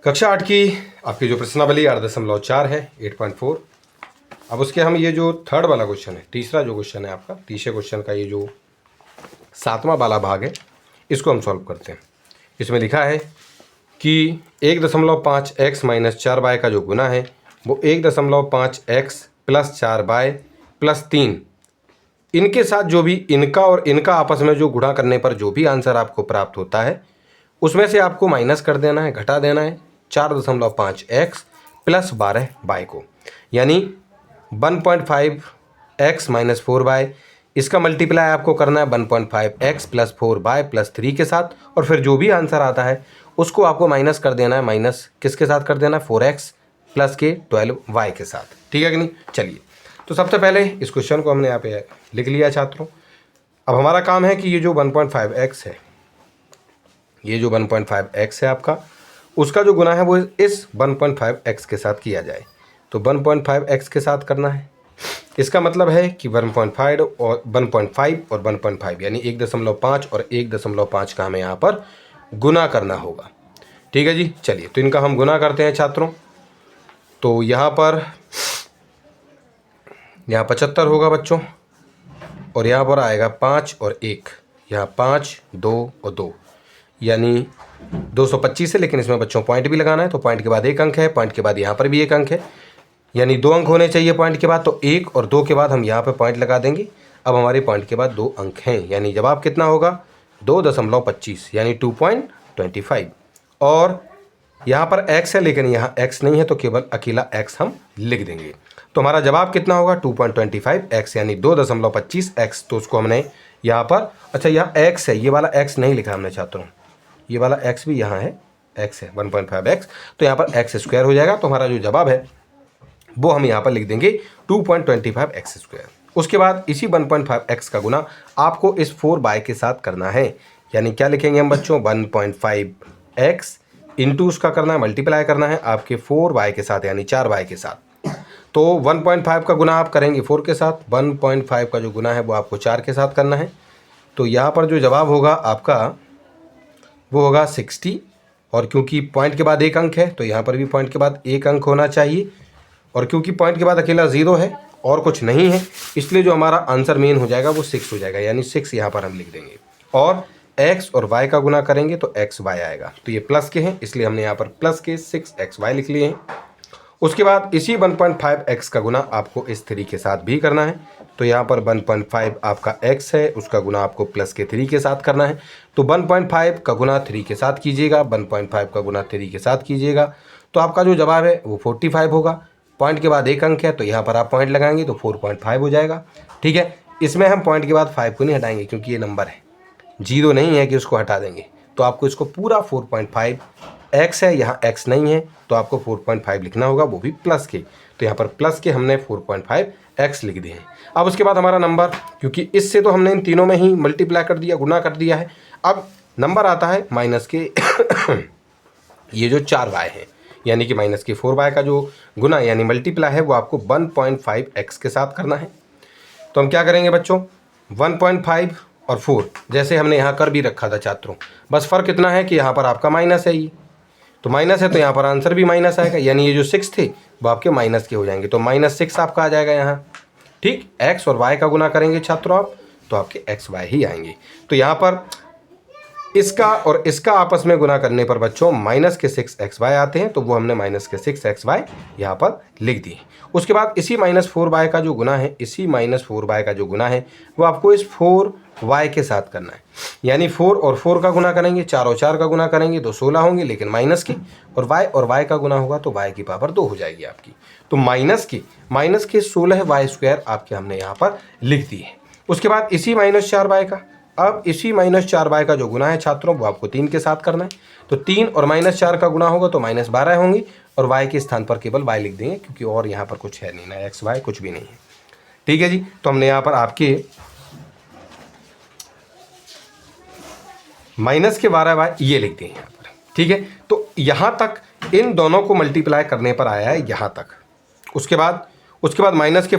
कक्षा 8 की आपकी जो प्रश्नावली 8.4 है 8.4। अब उसके हम ये जो थर्ड वाला क्वेश्चन है, तीसरा जो क्वेश्चन है आपका, तीसरे क्वेश्चन का ये जो सातवां वाला भाग है, इसको हम सॉल्व करते हैं। इसमें लिखा है कि 1.5x माइनस 4y का जो गुना है वो 1.5x प्लस 4y प्लस 3, इनके साथ जो भी इनका और इनका आपस में जो गुणा करने पर जो भी आंसर आपको प्राप्त होता है उसमें से आपको माइनस कर देना है, घटा देना है 4.5x प्लस 12y को, यानी 1.5x माइनस 4y, इसका मल्टीप्लाई आपको करना है 1.5x प्लस 4y प्लस 3 के साथ, और फिर जो भी आंसर आता है उसको आपको माइनस कर देना है, माइनस किसके साथ कर देना है, 4x प्लस के 12y के साथ। ठीक है कि नहीं। चलिए, तो सबसे पहले इस क्वेश्चन को हमने यहाँ पे लिख लिया छात्रों। अब हमारा काम है कि ये जो 1.5x है, ये जो 1.5x है आपका, उसका जो गुना है वो इस 1.5x के साथ किया जाए। तो 1.5x के साथ करना है, इसका मतलब है कि 1.5 और 1.5 यानी 1.5 और 1.5 का हमें यहाँ पर गुना करना होगा। ठीक है जी। चलिए, तो इनका हम गुना करते हैं छात्रों। तो यहाँ पर 75 होगा बच्चों, और यहाँ पर आएगा 5 और 1, यहाँ 5 2 और 2, यानी 225 है। लेकिन इसमें बच्चों पॉइंट भी लगाना है, तो पॉइंट के बाद 1 अंक है, पॉइंट के बाद यहाँ पर भी 1 अंक है, यानी 2 अंक होने चाहिए पॉइंट के बाद। तो 1 और 2 के बाद हम यहाँ पे पॉइंट लगा देंगे। अब हमारे पॉइंट के बाद 2 अंक हैं, यानी जवाब कितना होगा 2.25 यानी 2.25। और यहाँ पर x है लेकिन यहाँ x नहीं है, तो केवल अकेला x हम लिख देंगे। तो हमारा जवाब कितना होगा 2.25x यानी 2.25x। तो उसको हमने यहाँ पर, अच्छा यहाँ x है, ये वाला x नहीं लिखा हमने छात्रों, ये वाला x भी यहाँ है, x है 1.5x, तो यहाँ पर x स्क्वायर हो जाएगा। तो हमारा जो जवाब है वो हम यहाँ पर लिख देंगे 2.25x स्क्वायर। उसके बाद इसी 1.5x का गुना आपको इस 4y के साथ करना है, यानी क्या लिखेंगे हम बच्चों 1.5x इंटू उसका करना है, मल्टीप्लाई करना है आपके 4y के साथ यानी 4y के साथ। तो 1.5 का गुना आप करेंगे 4 के साथ, 1.5 का जो गुना है वो आपको 4 के साथ करना है। तो यहाँ पर जो जवाब होगा आपका वो होगा 60, और क्योंकि पॉइंट के बाद 1 अंक है तो यहाँ पर भी पॉइंट के बाद 1 अंक होना चाहिए, और क्योंकि पॉइंट के बाद अकेला 0 है और कुछ नहीं है, इसलिए जो हमारा आंसर मेन हो जाएगा वो 6 हो जाएगा, यानी 6 यहाँ पर हम लिख देंगे। और x और y का गुना करेंगे तो xy आएगा, तो ये प्लस के हैं इसलिए हमने यहाँ पर प्लस के 6xy लिख लिए हैं। उसके बाद इसी 1.5x का गुना आपको इस 3 के साथ भी करना है। तो यहाँ पर 1.5 आपका x है, उसका गुना आपको प्लस के 3 के साथ करना है। तो 1.5 का गुना 3 के साथ कीजिएगा, 1.5 का गुना 3 के साथ कीजिएगा, तो आपका जो जवाब है वो 45 होगा। पॉइंट के बाद 1 अंक है तो यहाँ पर आप पॉइंट लगाएंगे तो 4.5 हो जाएगा। ठीक है, इसमें हम पॉइंट के बाद 5 को नहीं हटाएंगे क्योंकि ये नंबर है, 0 नहीं है कि उसको हटा देंगे। तो आपको इसको पूरा 4.5, x है यहाँ x नहीं है तो आपको 4.5 लिखना होगा, वो भी प्लस के। तो यहाँ पर प्लस के हमने 4.5x लिख दिए हैं। अब उसके बाद हमारा नंबर, क्योंकि इससे तो हमने इन तीनों में ही मल्टीप्लाई कर दिया, गुना कर दिया है, अब नंबर आता है माइनस के ये जो 4y है, यानी कि माइनस के 4y का जो गुना यानी मल्टीप्लाई है वो आपको 1.5x के साथ करना है। तो हम क्या करेंगे बच्चों, 1.5 और 4 जैसे हमने यहाँ कर भी रखा था छात्रों, बस फ़र्क इतना है कि यहाँ पर आपका माइनस है, ये तो माइनस है तो यहाँ पर आंसर भी माइनस आएगा, यानी ये जो 6 थे वो आपके माइनस के हो जाएंगे, तो -6 आपका आ जाएगा यहाँ। ठीक, x और y का गुना करेंगे छात्रों आप तो आपके xy ही आएंगे। तो यहाँ पर इसका और इसका आपस में गुना करने पर बच्चों माइनस के 6xy आते हैं, तो वो हमने माइनस के 6xy यहाँ पर लिख दिए। उसके बाद इसी -4y का जो गुना है, इसी -4y का जो गुना है वो आपको इस 4y के साथ करना है, यानी 4 और 4 का गुना करेंगे, 4 और 4 का गुना करेंगे तो 16 होंगे, लेकिन माइनस के और y का गुना होगा तो y की पावर 2 हो जाएगी आपकी। तो माइनस के 16y स्क्वायर आपके हमने यहाँ पर लिख दिए। उसके बाद इसी -4y का, अब इसी -4y का जो गुना है छात्रों वो आपको 3 के साथ करना है। तो 3 और -4 का गुना होगा तो -12 होंगे, और y के स्थान पर केवल y लिख देंगे क्योंकि और यहाँ पर कुछ है नहीं, ना x y कुछ भी नहीं है। ठीक है जी। तो हमने यहाँ पर आपके माइनस के 12y ये लिख दिए यहाँ पर। ठीक है, तो यहाँ तक इन दोनों को मल्टीप्लाई करने पर आया है यहाँ तक। उसके बाद माइनस के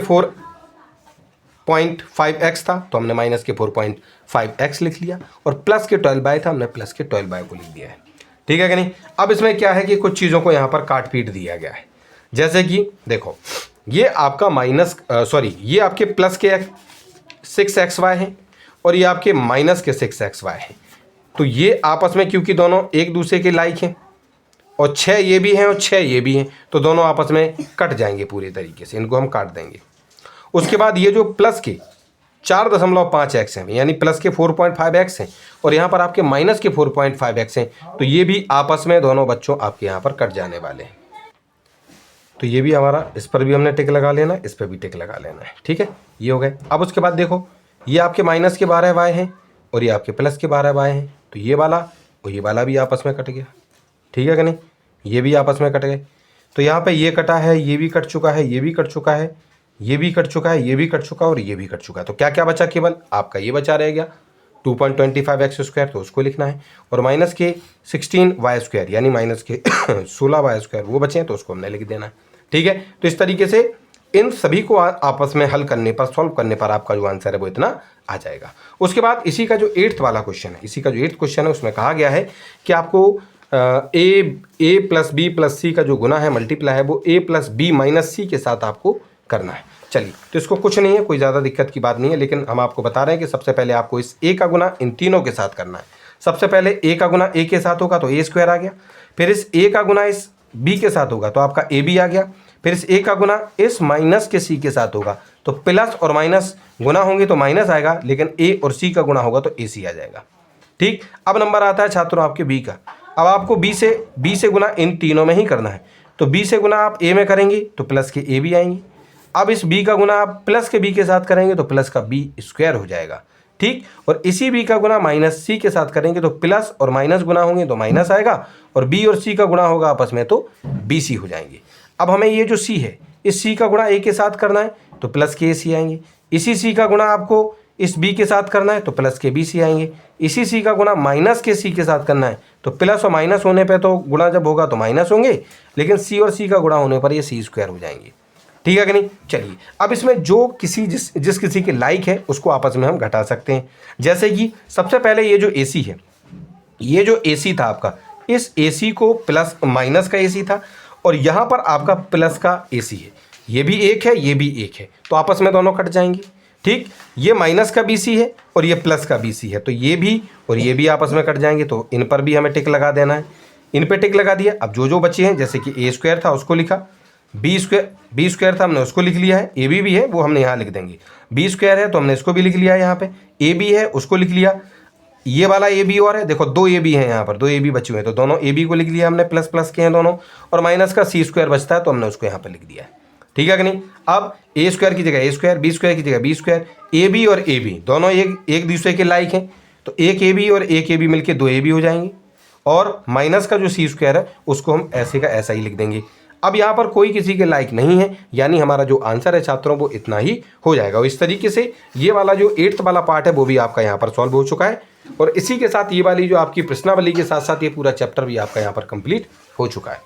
4.5x था तो हमने माइनस के 4.5x लिख लिया, और प्लस के 12y था हमने प्लस के 12y को लिख दिया है। ठीक है कि नहीं। अब इसमें क्या है कि कुछ चीज़ों को यहाँ पर काट पीट दिया गया है, जैसे कि देखो ये आपका ये आपके प्लस के 6xy है और ये आपके माइनस के 6xy है। तो ये आपस में क्योंकि दोनों एक दूसरे के लाइक हैं और 6 ये भी हैं और 6 ये भी हैं, तो दोनों आपस में कट जाएंगे पूरी तरीके से, इनको हम काट देंगे। उसके बाद ये जो प्लस के 4.5x हैं, यानी प्लस के 4.5x हैं और यहाँ पर आपके माइनस के 4.5x हैं, तो ये भी आपस में दोनों बच्चों आपके यहाँ पर कट जाने वाले हैं। तो ये भी हमारा, इस पर भी हमने टिक लगा लेना है, इस पर भी टिक लगा लेना है, ठीक है। ये हो गए। अब उसके बाद देखो ये आपके माइनस के 12y हैं और ये आपके प्लस के 12y हैं, तो ये वाला और ये वाला भी आपस में कट गया, ठीक है कि नहीं। ये भी आपस में कट गए। तो यहाँ पे ये कटा है, ये भी कट चुका है, ये भी कट चुका है, ये भी कट चुका है, ये भी कट चुका है और ये भी कट चुका है। तो क्या क्या बचा, केवल आपका ये बचा रह गया 2.25x², तो उसको लिखना है, और माइनस के 16y² यानी माइनस के 16y² वो बचे हैं, तो उसको हमने लिख देना है, ठीक है। तो इस तरीके से इन सभी को आपस में हल करने पर, सॉल्व करने पर आपका जो आंसर है वो इतना आ जाएगा। उसके बाद इसी का जो 8th वाला क्वेश्चन है, इसी का जो 8th क्वेश्चन है उसमें कहा गया है कि आपको a प्लस बी प्लस सी का जो गुना है, मल्टीप्लाई है, वो a प्लस बी माइनस सी के साथ आपको करना है। चलिए, तो इसको कुछ नहीं है, कोई ज़्यादा दिक्कत की बात नहीं है, लेकिन हम आपको बता रहे हैं कि सबसे पहले आपको इस a का गुना इन तीनों के साथ करना है। सबसे पहले a का गुना a के साथ होगा तो a² आ गया, फिर इस a का गुना इस b के साथ होगा तो आपका ab आ गया, फिर इस a का गुना इस माइनस के c के साथ होगा तो प्लस और माइनस गुना होंगे तो माइनस आएगा, लेकिन a और c का गुना होगा तो ac आ जाएगा, ठीक। अब नंबर आता है छात्रों आपके b का। अब आपको b से गुना इन तीनों में ही करना है, तो b से गुना आप a में करेंगे तो प्लस के a भी आएंगे। अब इस b का गुना आप प्लस के b के साथ करेंगे तो प्लस का b² हो जाएगा, ठीक। और इसी b का गुना माइनस c के साथ करेंगे तो प्लस और माइनस गुना होंगे तो माइनस आएगा, और b और c का गुना होगा आपस में तो bc हो जाएंगे। अब हमें ये जो c है, इस c का गुना a के साथ करना है तो प्लस के ac आएंगे, इसी c का गुना आपको इस b के साथ करना है तो प्लस के bc आएंगे, इसी c का गुना माइनस के c के साथ करना है तो प्लस और माइनस होने पे तो गुणा जब होगा तो माइनस होंगे, लेकिन c और c का गुणा होने पर ये c² हो जाएंगे, ठीक है कि नहीं। चलिए, अब इसमें जो जिस किसी के लाइक है उसको आपस में हम घटा सकते हैं। जैसे कि सबसे पहले ये जो AC है, ये जो AC था आपका, इस AC को प्लस माइनस का AC था और यहाँ पर आपका प्लस का AC है, ये भी एक है, ये भी एक है, तो आपस में दोनों कट जाएंगे, ठीक। ये माइनस का BC है और ये प्लस का BC है, तो ये भी और ये भी आपस में कट जाएंगे, तो इन पर भी हमें टिक लगा देना है। इन पे टिक लगा दिया। अब जो बचे हैं, जैसे कि a² था उसको लिखा, b² था हमने उसको लिख लिया है, ab भी है वो हमने यहाँ लिख देंगे, b² है तो हमने इसको भी लिख लिया है, यहाँ पे ab है उसको लिख लिया, ये वाला ab और है, देखो 2 ab हैं यहाँ पर, 2 ab बचे हुए हैं तो दोनों ab को लिख लिया हमने, प्लस प्लस के हैं दोनों, और माइनस का c² बचता है तो हमने उसको यहाँ पर लिख दिया है, ठीक है कि नहीं। अब a² की जगह a², b² की जगह b², ab और ab दोनों एक दूसरे के लाइक हैं, तो एक ab और एक ab मिलके 2 ab हो जाएंगे, और माइनस का जो c² है उसको हम ऐसे का ऐसा ही लिख देंगे। अब यहाँ पर कोई किसी के लायक नहीं है, यानी हमारा जो आंसर है छात्रों वो इतना ही हो जाएगा। और इस तरीके से ये वाला जो 8th वाला पार्ट है वो भी आपका यहाँ पर सॉल्व हो चुका है, और इसी के साथ ये वाली जो आपकी प्रश्नावली के साथ साथ ये पूरा चैप्टर भी आपका यहाँ पर कंप्लीट हो चुका है।